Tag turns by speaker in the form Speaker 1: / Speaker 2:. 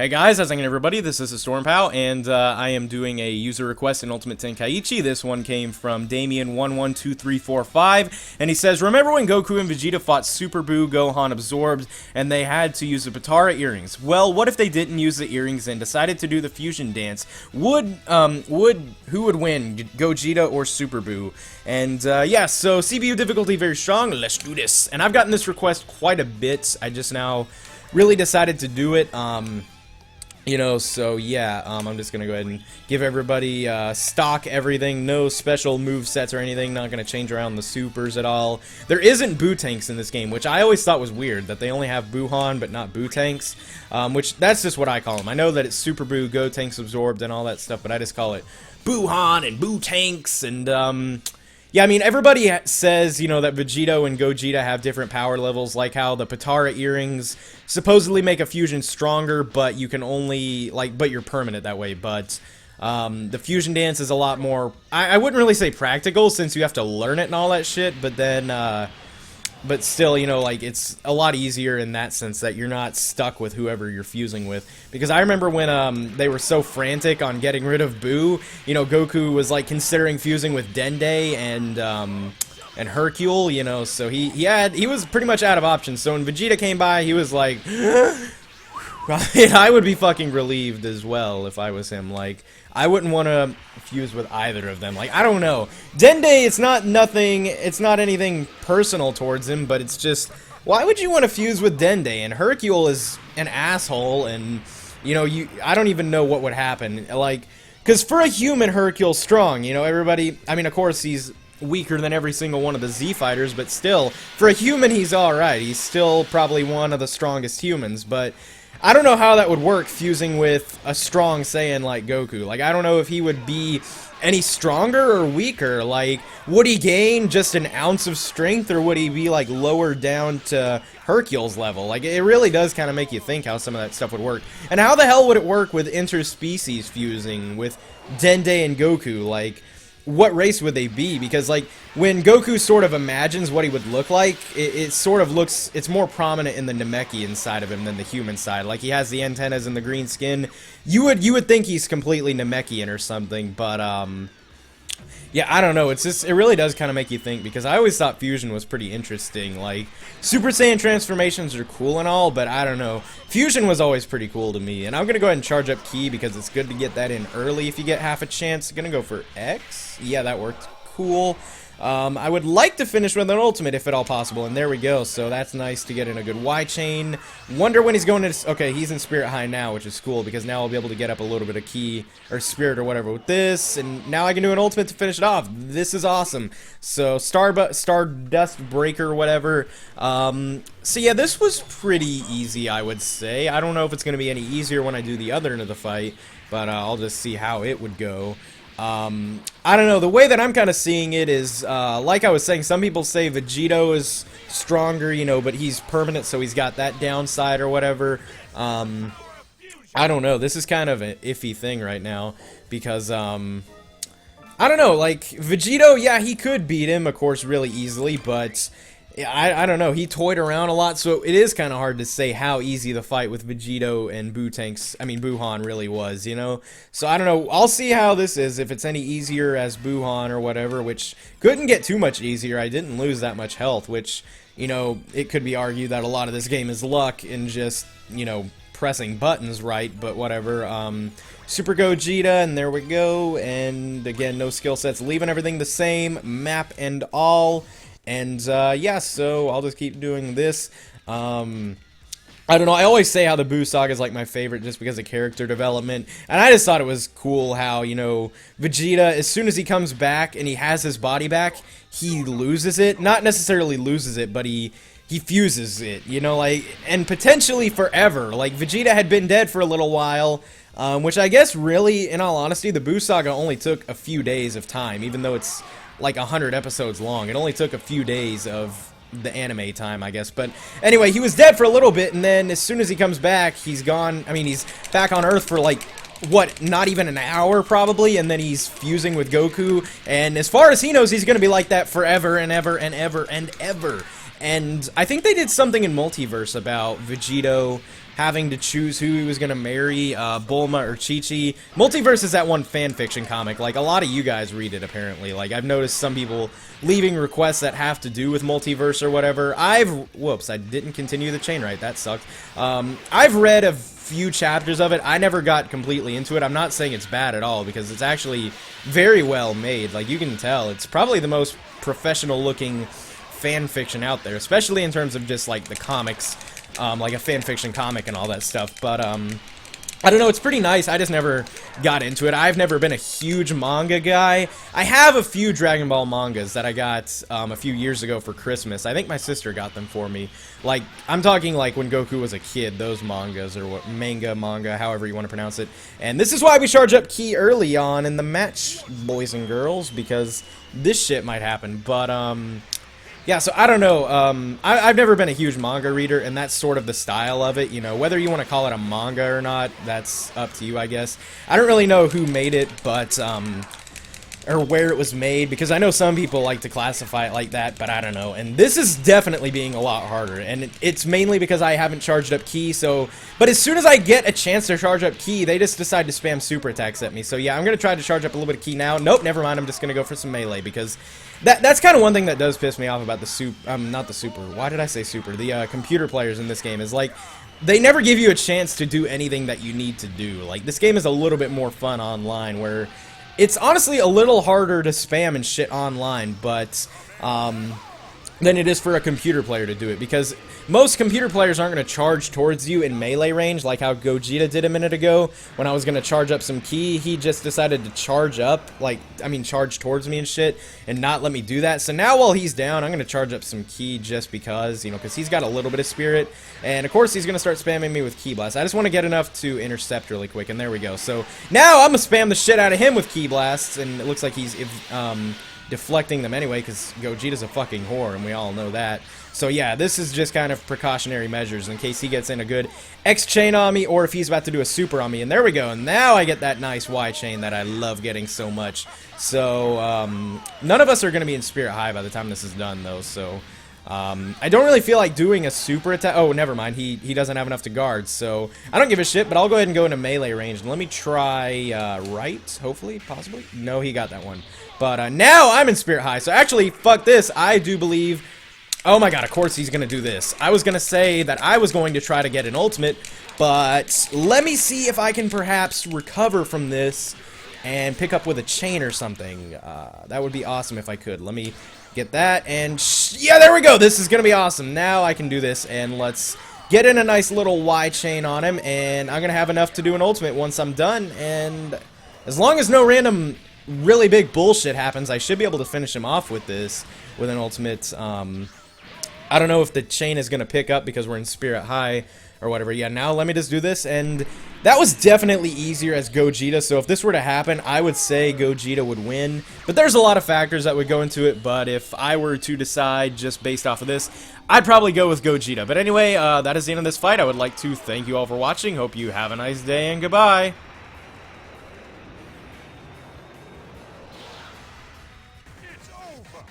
Speaker 1: Hey guys, how's it going everybody? This is TheStormPow, and I am doing a user request in Ultimate Tenkaichi. This one came from Damien112345, and he says, remember when Goku and Vegeta fought Super Buu, Gohan absorbed, and they had to use the Potara earrings? Well, what if they didn't use the earrings and decided to do the fusion dance? Who would win, Gogeta or Super Buu? And yeah, so CPU difficulty very strong, let's do this. And I've gotten this request quite a bit. I just now really decided to do it. You know, so yeah, I'm just gonna go ahead and give everybody stock everything, no special move sets or anything, not gonna change around the supers at all. There isn't Buu tanks in this game, which I always thought was weird, that they only have Buuhan but not Buu tanks, which that's just what I call them. I know that it's Super Buu, Go tanks absorbed and all that stuff, but I just call it Buuhan and Buu tanks, and yeah, I mean, everybody says, you know, that Vegito and Gogeta have different power levels, like how the Potara earrings supposedly make a fusion stronger, but you can only, but you're permanent that way, but the fusion dance is a lot more, I wouldn't really say practical, since you have to learn it and all that shit, but then, but still, you know, like, it's a lot easier in that sense that you're not stuck with whoever you're fusing with. Because I remember when, they were so frantic on getting rid of Buu, you know, Goku was, like, considering fusing with Dende and Hercule, you know, so he was pretty much out of options. So when Vegeta came by, he was like, I would be fucking relieved as well if I was him. Like, I wouldn't want to fuse with either of them. Like, I don't know. Dende, it's not anything personal towards him, but it's just, why would you want to fuse with Dende? And Hercule is an asshole, and, you know, I don't even know what would happen. Like, because for a human, Hercule's strong, you know, everybody, I mean, of course, he's weaker than every single one of the Z fighters, but still, for a human, he's alright. He's still probably one of the strongest humans, but I don't know how that would work fusing with a strong Saiyan like Goku. Like, I don't know if he would be any stronger or weaker. Like, would he gain just an ounce of strength, or would he be, like, lower down to Hercule's level? Like, it really does kind of make you think how some of that stuff would work. And how the hell would it work with interspecies fusing with Dende and Goku? Like, what race would they be? Because, like, when Goku sort of imagines what he would look like, it sort of looks, it's more prominent in the Namekian side of him than the human side. Like, he has the antennas and the green skin. You would think he's completely Namekian or something, but, yeah, I don't know, it's just, it really does kind of make you think, because I always thought fusion was pretty interesting. Like, Super Saiyan transformations are cool and all, but I don't know, fusion was always pretty cool to me. And I'm gonna go ahead and charge up Ki, because it's good to get that in early if you get half a chance. Gonna go for X, yeah, that worked, cool. I would like to finish with an ultimate if at all possible, and there we go, so that's nice to get in a good Y chain. Wonder when he's going to, okay, he's in Spirit High now, which is cool, because now I'll be able to get up a little bit of Ki, or Spirit or whatever with this, and now I can do an ultimate to finish it off. This is awesome. So, Stardust Breaker or whatever. So yeah, this was pretty easy, I would say. I don't know if it's going to be any easier when I do the other end of the fight, but I'll just see how it would go. I don't know, the way that I'm kind of seeing it is, like I was saying, some people say Vegito is stronger, you know, but he's permanent, so he's got that downside or whatever. I don't know, this is kind of an iffy thing right now, because, I don't know, like, Vegito, yeah, he could beat him, of course, really easily, but I don't know, he toyed around a lot, so it is kind of hard to say how easy the fight with Vegito and Buuhan really was, you know? So I don't know, I'll see how this is, if it's any easier as Buuhan or whatever, which couldn't get too much easier. I didn't lose that much health, which, you know, it could be argued that a lot of this game is luck and just, you know, pressing buttons right, but whatever. Super Gogeta, and there we go, and again, no skill sets, leaving everything the same, map and all. And, yeah, so I'll just keep doing this. I don't know, I always say how the Buu Saga is, like, my favorite just because of character development, and I just thought it was cool how, you know, Vegeta, as soon as he comes back and he has his body back, he loses it. Not necessarily loses it, but he fuses it, you know, like, and potentially forever. Like, Vegeta had been dead for a little while, which I guess really, in all honesty, the Buu Saga only took a few days of time, even though it's like 100 episodes long. It only took a few days of the anime time, I guess. But anyway, he was dead for a little bit, and then as soon as he comes back, he's gone. I mean, he's back on Earth for like, what, not even an hour probably, and then he's fusing with Goku, and as far as he knows, he's gonna be like that forever and ever and ever and ever. And I think they did something in Multiverse about Vegito having to choose who he was gonna marry, Bulma or Chi-Chi. Multiverse is that one fanfiction comic. Like, a lot of you guys read it, apparently. Like, I've noticed some people leaving requests that have to do with Multiverse or whatever. Whoops, I didn't continue the chain right. That sucked. I've read a few chapters of it. I never got completely into it. I'm not saying it's bad at all, because it's actually very well made. Like, you can tell. It's probably the most professional-looking fan fiction out there, especially in terms of just, like, the comics. Like a fan fiction comic and all that stuff, but, I don't know, it's pretty nice. I just never got into it. I've never been a huge manga guy. I have a few Dragon Ball mangas that I got, a few years ago for Christmas. I think my sister got them for me. Like, I'm talking like when Goku was a kid, those mangas, or what, manga, however you want to pronounce it. And this is why we charge up Ki early on in the match, boys and girls, because this shit might happen, but, yeah, so I don't know, I've never been a huge manga reader, and that's sort of the style of it, you know, whether you want to call it a manga or not, that's up to you, I guess. I don't really know who made it, but, or where it was made, because I know some people like to classify it like that, but I don't know, and this is definitely being a lot harder, and it's mainly because I haven't charged up Ki, so, but as soon as I get a chance to charge up Ki, they just decide to spam super attacks at me, so yeah, I'm gonna try to charge up a little bit of Ki now. Nope, never mind, I'm just gonna go for some melee, because that's kind of one thing that does piss me off about the not the super, why did I say super, the computer players in this game, is like, they never give you a chance to do anything that you need to do. Like, this game is a little bit more fun online, where it's honestly a little harder to spam and shit online, but, than it is for a computer player to do it, because most computer players aren't going to charge towards you in melee range, like how Gogeta did a minute ago. When I was going to charge up some Ki, he just decided to charge up, like, I mean, charge towards me and shit, and not let me do that. So now while he's down, I'm going to charge up some Ki just because, you know, because he's got a little bit of spirit, and of course he's going to start spamming me with Ki Blast. I just want to get enough to intercept really quick, and there we go. So now I'm going to spam the shit out of him with Ki Blasts, and it looks like he's, deflecting them anyway, because Gogeta's a fucking whore, and we all know that. So yeah, this is just kind of precautionary measures in case he gets in a good X-chain on me, or if he's about to do a super on me. And there we go, and now I get that nice Y-chain that I love getting so much. So, none of us are going to be in Spirit High by the time this is done, though, so I don't really feel like doing a super attack. Oh, never mind, he doesn't have enough to guard, so I don't give a shit, but I'll go ahead and go into melee range. And let me try, right, hopefully, possibly? No, he got that one. But now I'm in Spirit High, so actually, fuck this, I do believe... Oh my god, of course he's gonna do this. I was gonna say that I was going to try to get an ultimate, but let me see if I can perhaps recover from this and pick up with a chain or something. That would be awesome if I could. Let me get that, and yeah, there we go! This is gonna be awesome. Now I can do this, and let's get in a nice little Y chain on him, and I'm gonna have enough to do an ultimate once I'm done, and as long as no random really big bullshit happens, I should be able to finish him off with this, with an ultimate. I don't know if the chain is going to pick up because we're in Spirit High or whatever. Yeah, now let me just do this, and that was definitely easier as Gogeta, so if this were to happen, I would say Gogeta would win. But there's a lot of factors that would go into it, but if I were to decide just based off of this, I'd probably go with Gogeta. But anyway, that is the end of this fight. I would like to thank you all for watching. Hope you have a nice day, and goodbye.
Speaker 2: It's over!